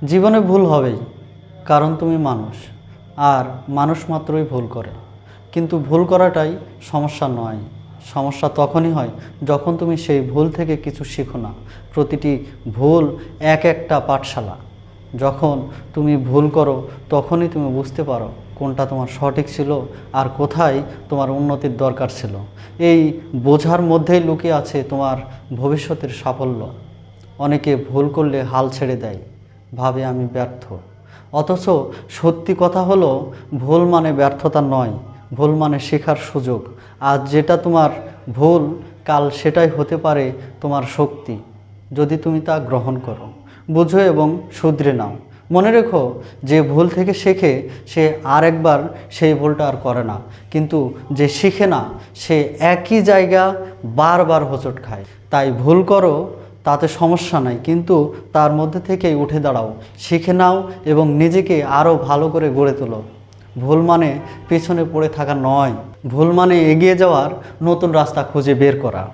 জীবনে ভুল হবেই, কারণ তুমি মানুষ, আর মানুষ মাত্রই ভুল করে। কিন্তু ভুল করাটাই সমস্যা নয়, সমস্যা তখনই হয় যখন তুমি সেই ভুল থেকে কিছু শিখো না। প্রতিটি ভুল এক একটা পাঠশালা। যখন তুমি ভুল করো তখনই তুমি বুঝতে পারো কোনটা তোমার সঠিক ছিল আর কোথায় তোমার উন্নতির দরকার ছিল। এই বোঝার মধ্যেই লুকিয়ে আছে তোমার ভবিষ্যতের সাফল্য। অনেকে ভুল করলে হাল ছেড়ে দেয়, ভাবে আমি ব্যর্থ। অথচ সত্যি কথা হলো, ভুল মানে ব্যর্থতা নয়, ভুল মানে শেখার সুযোগ। আজ যেটা তোমার ভুল, কাল সেটাই হতে পারে তোমার শক্তি, যদি তুমি তা গ্রহণ করো, বুঝো এবং শুধরে নাও। মনে রেখো, যে ভুল থেকে শেখে সে আরেকবার সেই ভুলটা আর করে না, কিন্তু যে শিখে না সে একই জায়গা বারবার হোঁচট খায়। তাই ভুল করো, তাতে সমস্যা নাই, কিন্তু তার মধ্যে থেকেই উঠে দাঁড়াও, শিখে নাও এবং নিজেকে আরও ভালো করে গড়ে তোলো। ভুল মানে পেছনে পড়ে থাকা নয়, ভুল মানে এগিয়ে যাওয়ার নতুন রাস্তা খুঁজে বের করা।